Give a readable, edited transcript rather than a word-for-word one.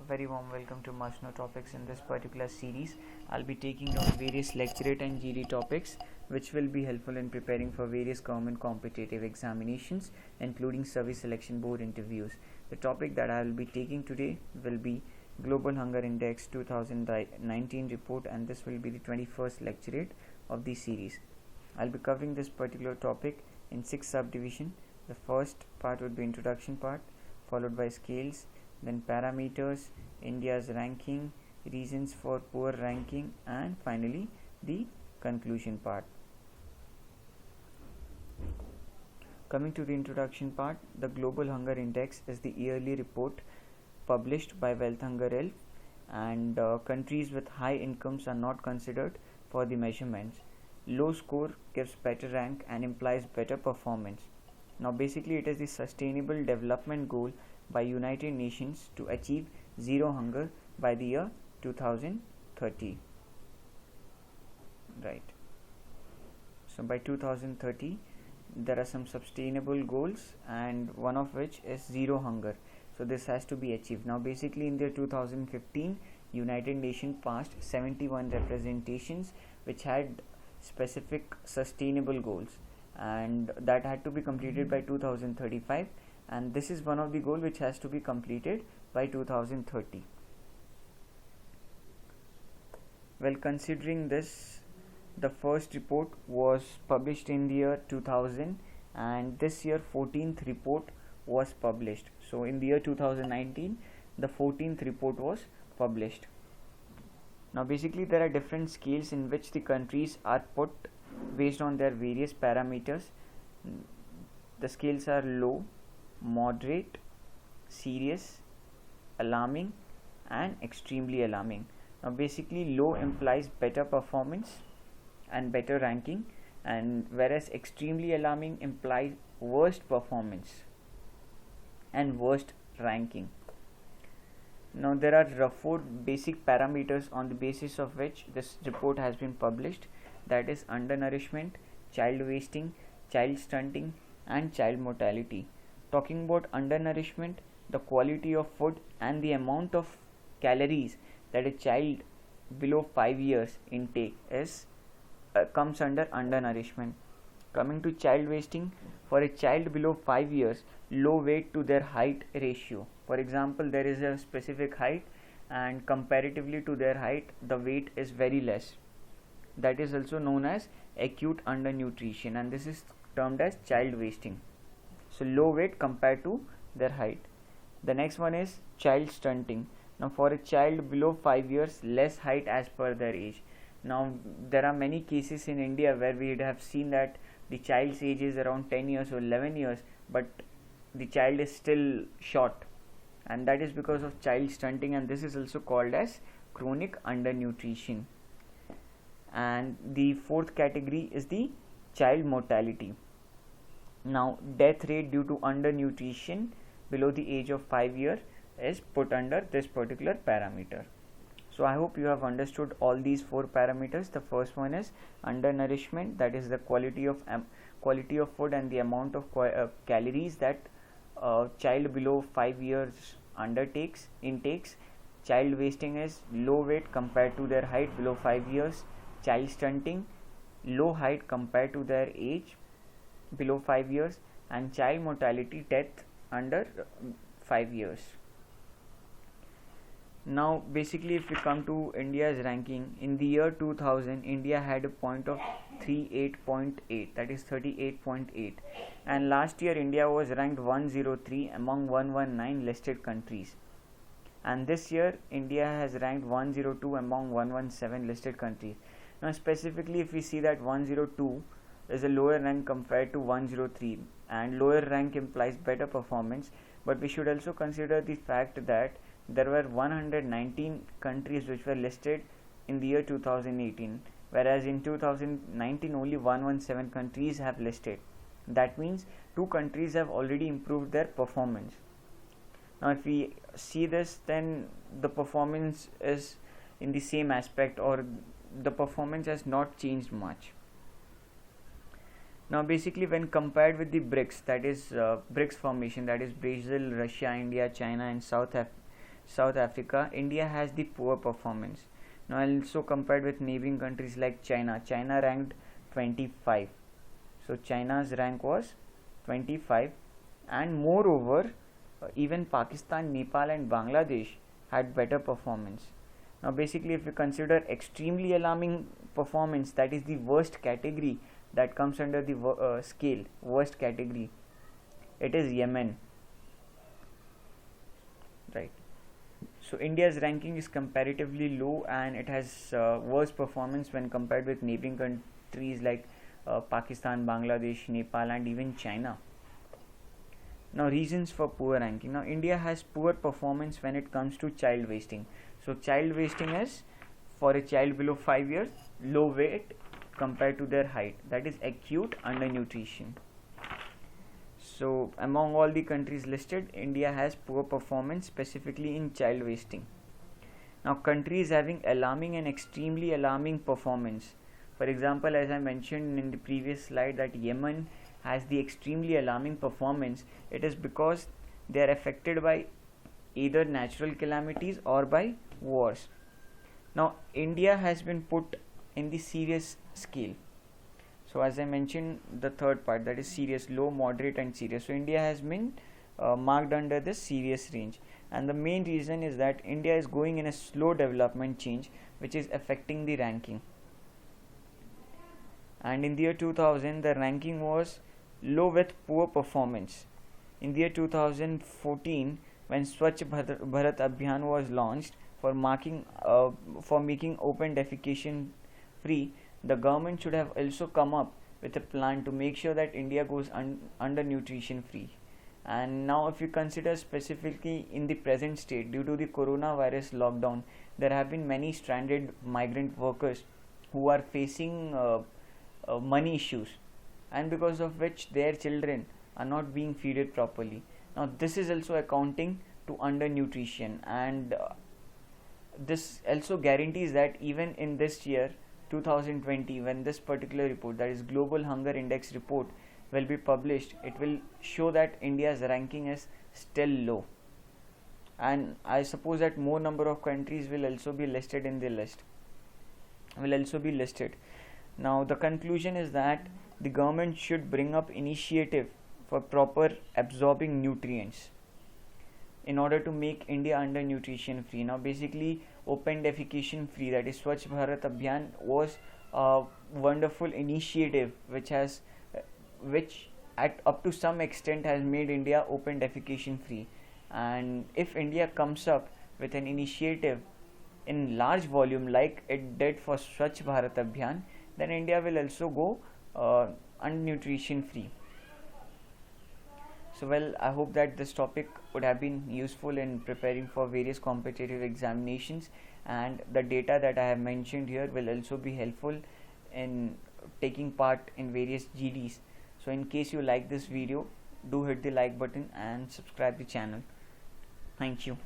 very warm welcome to Must Know Topics. In this particular series, I'll be taking down various lecturate and GD topics which will be helpful in preparing for various government competitive examinations, including Service Selection Board interviews. The topic that I will be taking today will be Global Hunger Index 2019 report, and this will be the 21st lecturate of the series. I'll be covering this particular topic in 6 subdivisions. The first part would be introduction part, followed by scales, then parameters, India's ranking, reasons for poor ranking, and finally the conclusion part. Coming to the introduction part, the Global Hunger Index is the yearly report published by Wealth Hunger Health, and countries with high incomes are not considered for the measurements. Low score gives better rank and implies better performance. Now basically it is the sustainable development goal by United Nations to achieve zero hunger by the year 2030. Right. So by 2030 there are some sustainable goals, and one of which is zero hunger. So this has to be achieved. Now basically in the year 2015 United Nations passed 71 representations which had specific sustainable goals, and that had to be completed by 2035, and this is one of the goal which has to be completed by 2030. Well, considering this, the first report was published in the year 2000, and this year 14th report was published. So in the year 2019 the 14th report was published. Now basically there are different scales in which the countries are put based on their various parameters. The scales are low, moderate, serious, alarming, and extremely alarming. Now basically low implies better performance and better ranking, and whereas extremely alarming implies worst performance and worst ranking. Now there are 4 basic parameters on the basis of which this report has been published, that is undernourishment, child wasting, child stunting, and child mortality. Talking about undernourishment, the quality of food and the amount of calories that a child below 5 years intake is comes under undernourishment. Coming to child wasting, for a child below 5 years, low weight to their height ratio. For example, there is a specific height and comparatively to their height the weight is very less. That is also known as acute undernutrition, and this is termed as child wasting. So low weight compared to their height. The next one is child stunting. Now for a child below 5 years, less height as per their age. Now there are many cases in India where we have seen that the child's age is around 10 years or 11 years, but the child is still short, and that is because of child stunting, and this is also called as chronic undernutrition. And the fourth category is the child mortality. Now death rate due to undernutrition below the age of 5 years is put under this particular parameter. So I hope you have understood all these 4 parameters. The first one is undernourishment, that is the quality of food and the amount of calories that child below 5 years intakes. Child wasting is low weight compared to their height below 5 years. Child stunting, low height compared to their age below 5 years, and child mortality, death under 5 years. Now basically if we come to India's ranking, in the year 2000 India had a point of 38.8, that is 38.8, and last year India was ranked 103 among 119 listed countries, and this year India has ranked 102 among 117 listed countries. Now specifically if we see that 102 is a lower rank compared to 103, and lower rank implies better performance, but we should also consider the fact that there were 119 countries which were listed in the year 2018, whereas in 2019 only 117 countries have listed. That means 2 countries have already improved their performance. Now if we see this, then the performance is in the same aspect, or the performance has not changed much. Now basically when compared with the BRICS, that is BRICS formation, that is Brazil, Russia, India, China, and South Africa, India has the poor performance. Now also compared with neighboring countries like China. China ranked 25. So China's rank was 25, and moreover even Pakistan, Nepal and Bangladesh had better performance. Now basically if we consider extremely alarming performance, that is the worst category that comes under the scale, worst category, it is Yemen, right? So India's ranking is comparatively low, and it has worse performance when compared with neighboring countries like Pakistan, Bangladesh, Nepal and even China. Now reasons for poor ranking. Now India has poor performance when it comes to child wasting. So child wasting is for a child below 5 years, low weight compared to their height, that is acute undernutrition. So among all the countries listed, India has poor performance specifically in child wasting. Now countries having alarming and extremely alarming performance. For example, as I mentioned in the previous slide that Yemen has the extremely alarming performance, it is because they are affected by either natural calamities or by wars. Now India has been put in the serious scale. So as I mentioned, the third part, that is serious, low, moderate and serious. So India has been marked under this serious range, and the main reason is that India is going in a slow development change which is affecting the ranking. And in the year 2000 the ranking was low with poor performance. In the year 2014, when Swachh Bharat Abhiyan was launched for making open defecation free, the government should have also come up with a plan to make sure that India goes under nutrition free. And now if you consider specifically in the present state, due to the coronavirus lockdown, there have been many stranded migrant workers who are facing money issues, and because of which their children are not being fed properly. Now this is also accounting to undernutrition, and this also guarantees that even in this year 2020, when this particular report, that is Global Hunger Index report, will be published, it will show that India's ranking is still low, and I suppose that more number of countries will also be listed in the list, Now the conclusion is that the government should bring up initiative for proper absorbing nutrients in order to make India under nutrition free. Now basically open defecation free, that is Swachh Bharat Abhiyan, was a wonderful initiative which at up to some extent has made India open defecation free. And if India comes up with an initiative in large volume like it did for Swachh Bharat Abhiyan, then India will also go under nutrition free. So well, I hope that this topic would have been useful in preparing for various competitive examinations, and the data that I have mentioned here will also be helpful in taking part in various GDs. So in case you like this video, do hit the like button and subscribe the channel. Thank you.